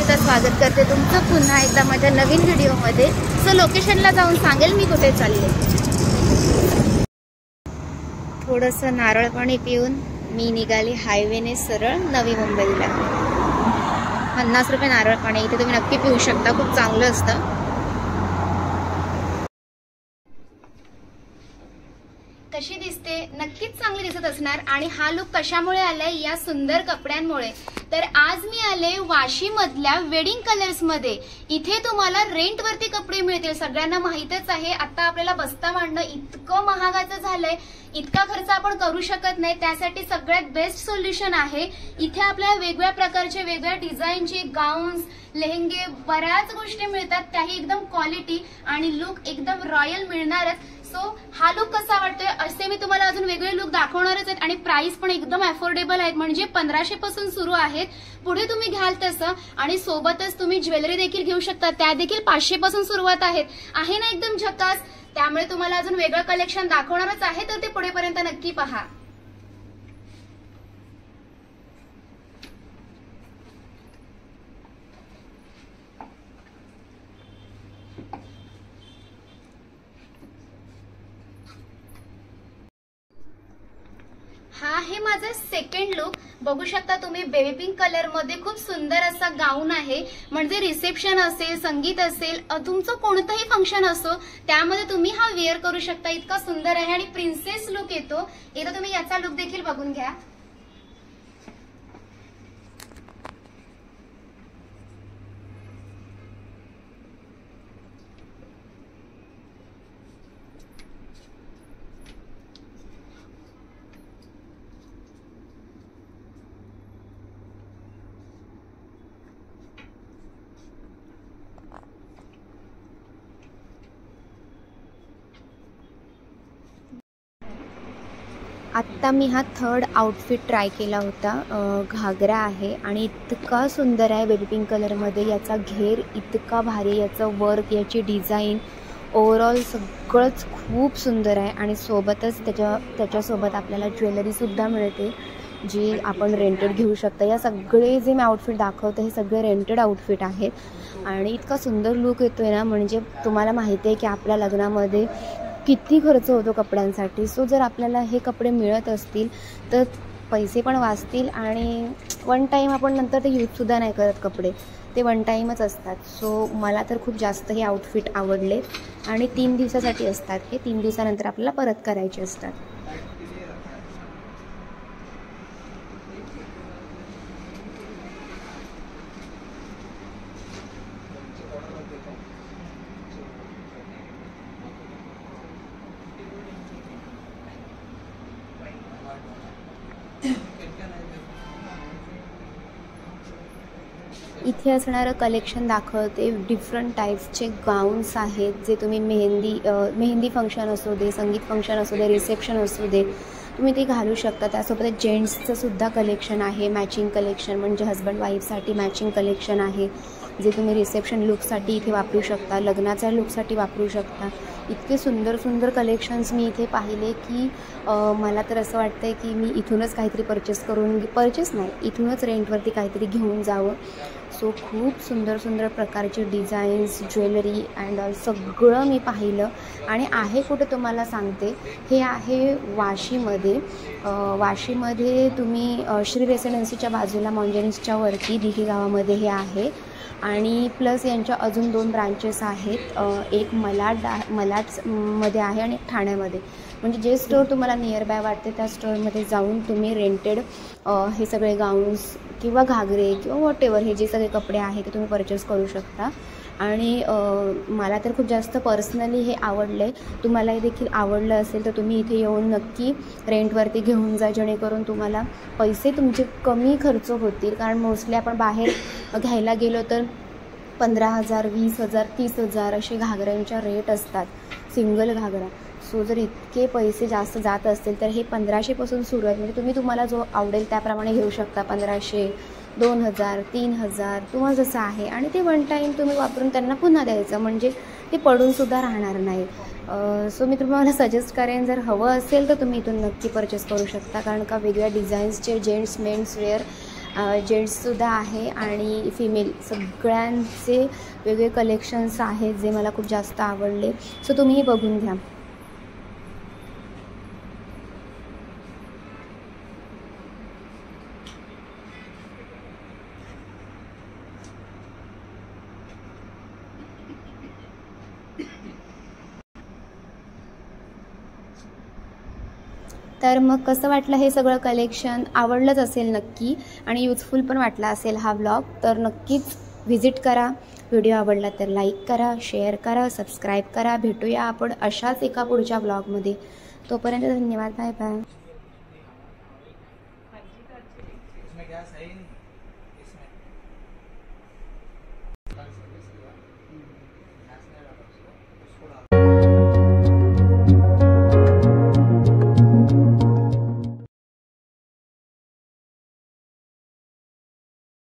सुनीता स्वागत करते तुमचं पुन्हा एकदा माझ्या नवीन व्हिडिओमध्ये। सो लोकेशनला जाऊन सांगेल मी कुठे चालले। थोडंसं नारळ पाणी पिऊन मी निघाली हायवेने सरळ नवी मुंबईला। 50 रुपये नारळ पाणी इथे तुम्ही नक्की पिऊ शकता, खूप चांगलं असतं। कशी दिसते? नक्कीच चांगली दिसत असणार। आणि हा लुक कशामुळे आलाय? या सुंदर कपड्यांमुळे। तर आज मी आले वाशी मधल्या वेडिंग कलर्स मध्ये। इथे तुम्हाला रेंट वरती कपडे मिळतील। सगळ्यांना माहितच आहे आता आपल्याला बस्ता मांडणं इतकं महागाचं झालंय, इतका खर्च आपण करू शकत नाही। त्यासाठी सगळ्यात बेस्ट सोल्युशन आहे। इथे आपल्याला वेगवेगळ्या प्रकारचे वेगवेगळ्या डिझाईनचे गाऊन्स, लेहंगे, बऱ्याच गोष्टी मिळतात, त्याही एकदम क्वालिटी आणि लुक एकदम रॉयल मिळणारच। सो हा लुक कसा वाटतोय असे मी तुम्हाला अजून वेगळे लुक दाखवणारच आहेत। आणि प्राइस पण एकदम अफोर्डेबल आहेत, म्हणजे 1500 पासून सुरू आहेत। पुढे तुम्ही घ्याल तसं, आणि सोबतच तुम्ही ज्वेलरी देखील घेऊ शकता, त्या देखील 500 पासून सुरुवात आहे ना एकदम झकास। त्यामुळे तुम्हाला अजून वेगळं कलेक्शन दाखवणारच आहे, तर ते पुढेपर्यंत नक्की पहा। हा आहे माझा सेकंड लुक। बघू शकता तुम्ही बेबी पिंक कलर मध्ये खूप सुंदर असा गाऊन आहे। म्हणजे रिसेप्शन असेल, संगीत असेल, तुमचं कोणतंही फंक्शन असो त्यामध्ये तुम्ही हा वेअर करू शकता। इतका सुंदर आहे आणि प्रिन्सेस लुक येतो। एकदा तुम्ही याचा लुक देखील बघून घ्या। आत्ता मी हा थर्ड आउटफिट ट्राय केला होता। घागरा आहे आणि इतका सुंदर आहे बेबी पिंक कलरमध्ये। याचा घेर इतका भारी, याचं वर्क, याची डिझाईन, ओव्हरऑल सगळंच खूप सुंदर आहे। आणि सोबतच त्याच्यासोबत आपल्याला ज्वेलरीसुद्धा मिळते जी आपण रेंटेड घेऊ शकता। या सगळे जे मी आउटफिट दाखवते हे सगळे रेंटेड आउटफिट आहेत। आणि इतका सुंदर लुक येतो आहे ना, म्हणजे तुम्हाला माहिती आहे की आपल्या लग्नामध्ये किती खर्च होतो कपड्यांसाठी। सो जर आपल्याला हे कपडे मिळत असतील तर पैसे पण वाचतील आणि वन टाईम आपण नंतर ते यूजसुद्धा नाही करत कपडे, ते वन टाईमच असतात। सो मला तर खूप जास्त हे आउटफिट आवडले। आणि 3 दिवसासाठी असतात हे, 3 दिवसानंतर आपल्याला परत करायचे असतात। इथे असणारं कलेक्शन दाखवते। डिफरंट टाईप्सचे गाऊन्स आहेत जे तुम्ही मेहंदी फंक्शन असू दे, संगीत फंक्शन असू दे, रिसेप्शन असू दे, तुम्ही ते घालू शकता। त्यासोबत जेंट्सचं सुद्धा कलेक्शन आहे, मॅचिंग कलेक्शन, म्हणजे हजबंड वाईफसाठी मॅचिंग कलेक्शन आहे जे तुम्ही रिसेप्शन लुकसाठी इथे वापरू शकता, लग्नाच्या लुकसाठी वापरू शकता। इतके सुंदर सुंदर कलेक्शन्स मी इथे पाहिले की मला तर असं वाटतं आहे की मी इथूनच काहीतरी परचेस नाही, इथूनच रेंटवरती काहीतरी घेऊन जावं। सो खूप सुंदर सुंदर प्रकारचे डिझाईन्स, ज्वेलरी अँड ऑल सगळं मी पाहिलं। आणि आहे कुठे तुम्हाला सांगते, हे आहे वाशीमध्ये। वाशीमध्ये तुम्ही श्री रेसिडेन्सीच्या बाजूला मॉन्जनिसच्या वरती दिघी गावामध्ये हे आहे। आणि प्लस यांच्या अजून 2 ब्रांचेस आहेत, एक मलाडमध्ये आहे आणि एक ठाण्यामध्ये। म्हणजे जे स्टोर तुम्हाला नियर बाय वाटते त्या स्टोअरमध्ये जाऊन तुम्ही रेंटेड हे सगळे गाऊन्स किंवा घागरे किंवा वॉटेवर हे जे सगळे कपडे आहेत ते तुम्ही परचेस करू शकता। आणि मला तर खूप जास्त पर्सनली हे आवडलं आहे। तुम्हालाही देखील आवडलं असेल तर तुम्ही इथे येऊन नक्की रेंटवरती घेऊन जा, जेणेकरून तुम्हाला पैसे तुमचे कमी खर्च होतील। कारण मोस्टली आपण बाहेर घ्यायला गेलो तर 15,000, 20,000, 30,000 असे घागऱ्यांच्या रेट असतात, सिंगल घागरा। सो जर इतके पैसे जास्त जात असतील तर हे 1500 पासून सुरू आहे। म्हणजे तुम्हाला जो आवडेल त्याप्रमाणे घेऊ शकता। 1500, 2000, 3000 तुम्हाला जसं आहे। आणि ते वन टाईम तुम्ही वापरून त्यांना पुन्हा द्यायचं, म्हणजे ते पडूनसुद्धा राहणार नाही। सो मी तुम्हाला सजेस्ट करेन, जर हवं असेल तर तुम्ही इथून नक्की परचेस करू शकता। कारण का वेगवेगळ्या डिझाईन्सचे जेंट्स मेन्स वेअर जेंट्ससुद्धा आहे आणि फिमेल सगळ्यांचे वेगळे कलेक्शन्स आहेत जे मला खूप जास्त आवडले. सो तुम्हीही बघून घ्या. तर मग कसं वाटलं हे सगळं कलेक्शन? आवडलंच असेल नक्की आणि यूजफुल पण वाटला असेल हा व्लॉग. तर नक्कीच व्हिजिट करा. व्हिडिओ आवडला तर लाईक करा, शेअर करा, सबस्क्राईब करा. भेटूया आपण अशाच एका पुढच्या व्लॉगमध्ये. तोपर्यंत धन्यवाद. Bye bye.